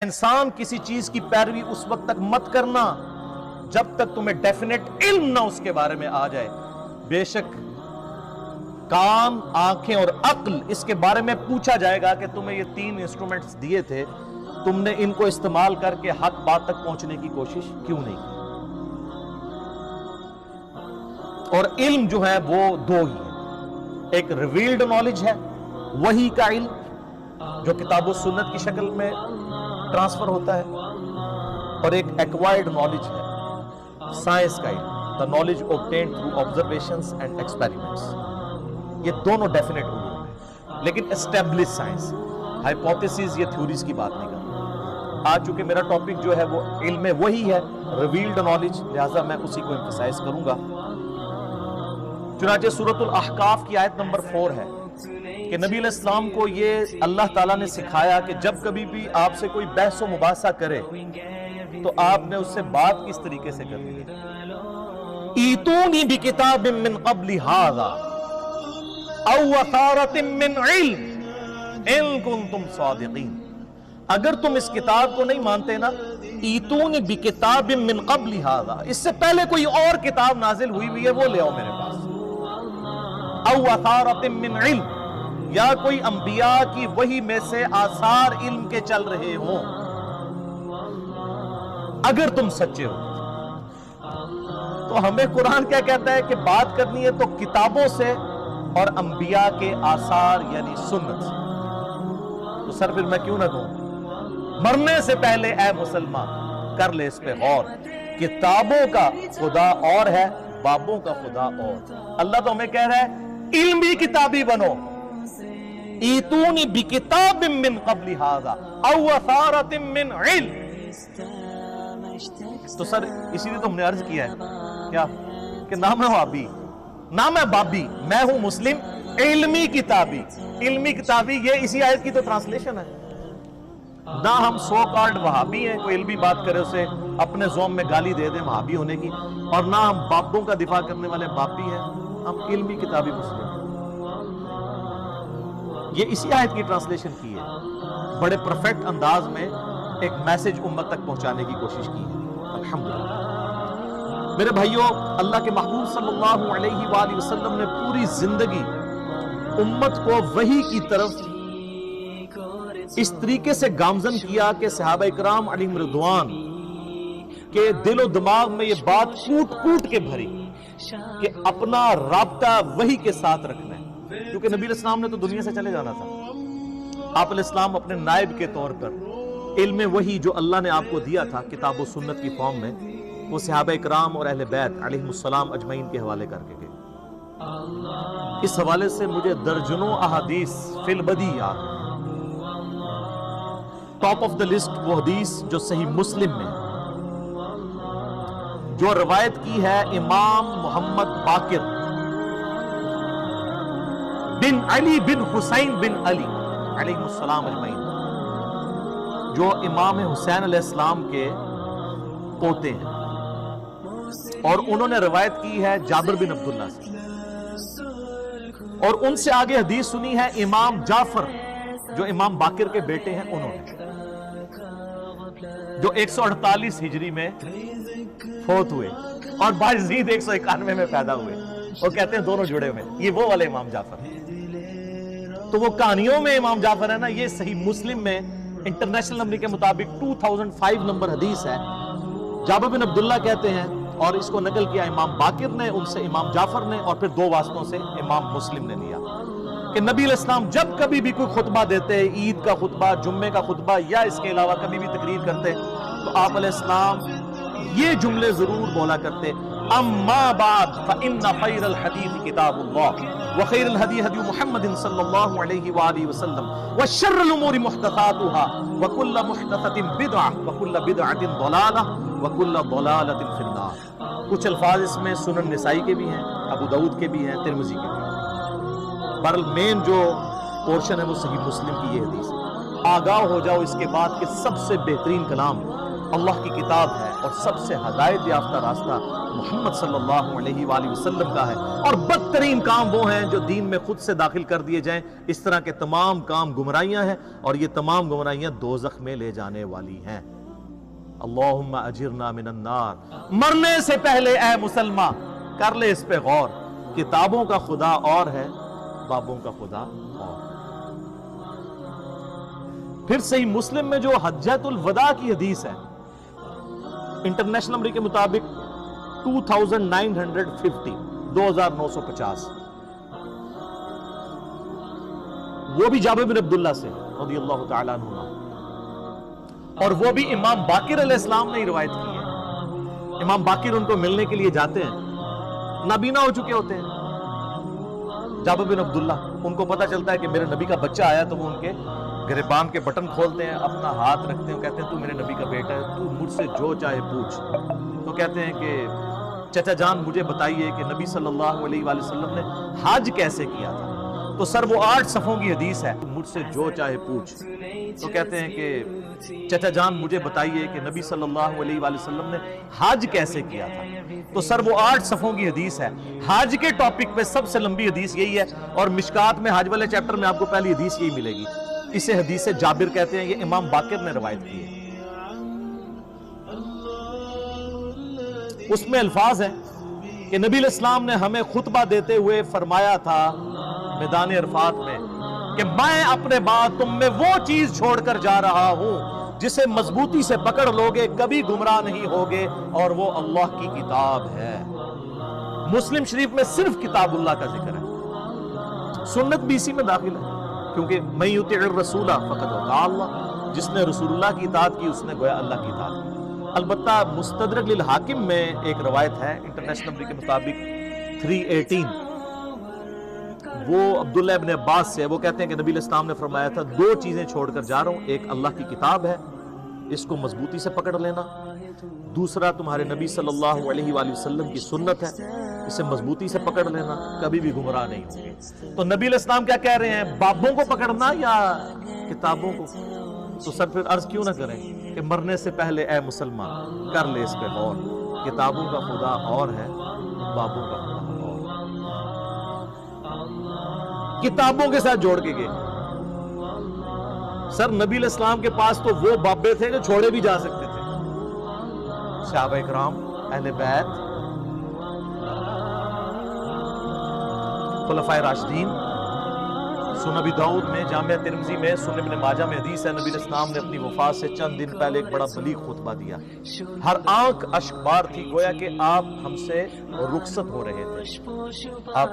انسان کسی چیز کی پیروی اس وقت تک مت کرنا جب تک تمہیں ڈیفینیٹ علم نہ اس کے بارے میں آ جائے. بے شک کان، آنکھیں اور عقل اس کے بارے میں پوچھا جائے گا کہ تمہیں یہ 3 انسٹرومنٹس دیے تھے، تم نے ان کو استعمال کر کے حق بات تک پہنچنے کی کوشش کیوں نہیں کی. اور علم جو ہے وہ 2 ہی ہے. ایک ریویلڈ نالج ہے، وحی کا علم جو کتاب و سنت کی شکل میں ٹرانسفر ہوتا ہے، اور ایک ایکوائرڈ نالج ہے، سائنس کا علم، the knowledge obtained through observations and experiments. یہ دونوں ڈیفینیٹ علوم ہیں، لیکن اسٹیبلش سائنس، ہائپوتھیسز یا تھیوریز کی بات نہیں کرتا. آج چونکہ میرا ٹاپک جو ہے وہ علم وحی ہے، ریویلڈ نالج، لہٰذا میں اسی کو ایمفسائز کروں گا. چنانچہ سورۃ الاحقاف کی آیت نمبر 4 ہے کہ نبی علیہ السلام کو یہ اللہ تعالیٰ نے سکھایا کہ جب کبھی بھی آپ سے کوئی بحث و مباحثہ کرے تو آپ نے اس سے بات کس طریقے سے کرنی ہے. ایتونی بکتاب من قبل ھذا او اثارۃ من علم ان کنتم صادقین. اگر تم اس کتاب کو نہیں مانتے نا، ایتونی بکتاب من قبل ھذا، اس سے پہلے کوئی اور کتاب نازل ہوئی ہے وہ لے آؤ میرے پاس. او اثارۃ من علم، یا کوئی انبیاء کی وحی میں سے آثار علم کے چل رہے ہوں، اگر تم سچے ہو. تو ہمیں قرآن کیا کہتا ہے کہ بات کرنی ہے تو کتابوں سے اور انبیاء کے آثار یعنی سنت سے. تو سر پھر میں کیوں نہ کہوں، مرنے سے پہلے اے مسلمان کر لے اس پہ غور. کتابوں کا خدا اور ہے، بابوں کا خدا اور. اللہ تو ہمیں کہہ رہا ہے علمی کتابی بنو. ایتونی بکتاب من قبل ھذا او اثارۃ من علم. تو سر اسی لیے تو ہم نے عرض کیا ہے کیا کہ نام ہے وابی، نام ہے بابی، میں ہوں مسلم علمی کتابی. علمی کتابی یہ اسی آیت کی تو ٹرانسلیشن ہے. نہ ہم سو کارڈ وہابی ہیں، کوئی علمی بات کرے اسے اپنے زوم میں گالی دے دیں وہابی ہونے کی، اور نہ ہم بابوں کا دفاع کرنے والے بابی ہیں، ہم علمی کتابی مسلم ہیں. یہ اسی آیت کی ٹرانسلیشن کی ہے، بڑے پرفیکٹ انداز میں ایک میسج امت تک پہنچانے کی کوشش کی ہے. الحمدللہ میرے بھائیوں، اللہ کے محبوب صلی اللہ علیہ وآلہ وسلم نے پوری زندگی امت کو وحی کی طرف اس طریقے سے گامزن کیا کہ صحابہ اکرام علیہم رضوان کے دل و دماغ میں یہ بات کوٹ کوٹ کے بھری کہ اپنا رابطہ وحی کے ساتھ رکھنا ہے. کیونکہ نبی علیہ السلام نے تو دنیا سے چلے جانا تھا. آپ علیہ السلام اپنے نائب کے طور پر علم وحی جو اللہ نے آپ کو دیا تھا کتاب و سنت کی فارم میں، وہ صحابہ اکرام اور اہل بیت علیہم السلام اجمعین کے حوالے کر کے گئے. اس حوالے سے مجھے درجنوں احادیث فی البدی یاد. ٹاپ آف دا لسٹ وہ حدیث جو صحیح مسلم میں جو روایت کی ہے امام محمد باقر بن علی بن حسین بن علی علیہ السلام اجمعین، جو امام حسین علیہ السلام کے پوتے ہیں، اور انہوں نے روایت کی ہے جابر بن عبداللہ سے. اور ان سے آگے حدیث سنی ہے امام جعفر جو امام باقر کے بیٹے ہیں، انہوں نے، جو 148 ہجری میں فوت ہوئے اور بایزید 191 میں پیدا ہوئے. وہ کہتے ہیں دونوں جڑے ہوئے، یہ وہ والے امام جعفر ہیں. تو وہ کہانیوں میں امام جعفر ہے نا، یہ صحیح مسلم میں انٹرنیشنل نمبر کے مطابق 2005 نمبر حدیث ہے. جابر بن عبداللہ کہتے ہیں، اور اس کو نقل کیا امام باقر نے، ان سے امام جعفر نے، اور پھر 2 واسطوں سے امام مسلم نے لیا، کہ نبی علیہ السلام جب کبھی بھی کوئی خطبہ دیتے، عید کا خطبہ، جمعے کا خطبہ، یا اس کے علاوہ کبھی بھی تقریر کرتے، تو آپ علیہ السلام یہ جملے ضرور بولا کرتے: اما بعد فإن خیر الحدیث کتاب اللہ وخیر الہدی ہدی محمد صلی اللہ علیہ وآلہ وسلم وشر الامور محدثاتها وکل محدثۃ بدعہ وکل بدعۃ ضلالہ وکل ضلالۃ فی النار. کچھ الفاظ اس میں سنن نسائی کے بھی ہیں، ابو داؤد کے بھی ہیں، ترمذی کے بھی ہیں. بہرحال مین جو پورشن ہے وہ صحیح مسلم کی یہ حدیث ہے. آگاہ ہو جاؤ اس کے بعد کہ سب سے بہترین کلام اللہ کی کتاب ہے اور سب سے ہدایت یافتہ راستہ محمد صلی اللہ علیہ وآلہ وسلم کا ہے، اور بدترین کام وہ ہیں جو دین میں خود سے داخل کر دیے جائیں۔ اس طرح کے تمام کام گمراہیاں ہیں، اور یہ تمام گمراہیاں دوزخ میں لے جانے والی ہیں۔ اللہم اجرنا من النار۔ مرنے سے پہلے اے مسلمان کر لے اس پہ غور، کتابوں کا خدا اور ہے، بابوں کا خدا اور۔ پھر صحیح مسلم میں جو حجۃ الوداع کی حدیث ہے، انٹرنیشنل نمبر کے مطابق 2950 2950، وہ بھی جابر بن عبداللہ سے رضی اللہ تعالیٰ عنہ، اور وہ بھی امام باقر علیہ السلام نے ہی روایت کی ہے۔ امام باقر ان کو ملنے کے لیے جاتے ہیں، نابینا ہو چکے ہوتے ہیں جابر بن عبداللہ، ان کو پتہ چلتا ہے کہ میرے نبی کا بچہ آیا، تو وہ ان کے گریبان کے بٹن کھولتے ہیں، اپنا ہاتھ رکھتے ہیں، کہتے ہیں تو میرے نبی کا بیٹا ہے، تو مجھ سے جو چاہے پوچھ۔ تو کہتے ہیں کہ چچا جان مجھے بتائیے کہ نبی صلی اللہ علیہ وآلہ وسلم نے حج کیسے کیا تھا؟ تو سر وہ 8 صفوں کی حدیث ہے، مجھ سے جو چاہے پوچھ۔ تو کہتے ہیں کہ چچا جان مجھے بتائیے کہ نبی صلی اللہ علیہ وآلہ وسلم نے حج کیسے کیا تھا؟ تو سر وہ 8 صفوں کی حدیث ہے۔ حج کے ٹاپک پہ سب سے لمبی حدیث یہی ہے، اور مشکات میں حج والے چیپٹر میں آپ کو پہلی حدیث یہی ملے گی۔ اسے حدیث جابر کہتے ہیں، یہ امام باقر نے روایت کی ہے۔ اس میں الفاظ ہیں کہ نبی علیہ السلام نے ہمیں خطبہ دیتے ہوئے فرمایا تھا میدان عرفات میں کہ میں اپنے بعد تم میں وہ چیز چھوڑ کر جا رہا ہوں جسے مضبوطی سے پکڑ لوگے کبھی گمراہ نہیں ہوگے، اور وہ اللہ کی کتاب ہے۔ مسلم شریف میں صرف کتاب اللہ کا ذکر ہے، سنت بھی اسی میں داخل ہے، کیونکہ من یطع الرسول فقد اطاع اللہ، جس نے رسول اللہ کی اطاعت کی اس نے گویا اللہ کی اطاعت کی۔ البتہ مستدرک للحاکم میں ایک روایت ہے انٹرنیشنل نمبر کے مطابق 318، وہ عبداللہ ابن عباس سے، وہ کہتے ہیں کہ نبی علیہ السلام نے فرمایا تھا 2 چیزیں چھوڑ کر جا رہا ہوں، ایک اللہ کی کتاب ہے، اس کو مضبوطی سے پکڑ لینا، دوسرا تمہارے نبی صلی اللہ علیہ وآلہ وسلم کی سنت ہے، اسے مضبوطی سے پکڑ لینا، کبھی بھی گمراہ نہیں ہوگے۔ تو نبی علیہ السلام کیا کہہ رہے ہیں، بابوں کو پکڑنا یا کتابوں کو؟ تو سر پھر عرض کیوں نہ کریں کہ مرنے سے پہلے اے مسلمان کر لے اس پہ غور، کتابوں کا خدا اور ہے، بابوں کا خدا اور۔ کتابوں کے ساتھ جوڑ کے گئے سر، نبی علیہ السلام کے پاس تو وہ بابے تھے جو چھوڑے بھی جا سکتے تھے، صحابہ اکرام، اہل بیت، خلفائے راشدین۔ سنن ابی داؤد میں، جامعہ ترمذی میں، سنن ابن ماجہ میں حدیث ہے، نبی علیہ السلام نے اپنی وفات سے چند دن پہلے ایک بڑا بلیغ خطبہ دیا، ہر آنکھ اشک بار تھی، گویا کہ آپ ہم سے رخصت ہو رہے تھے۔ آپ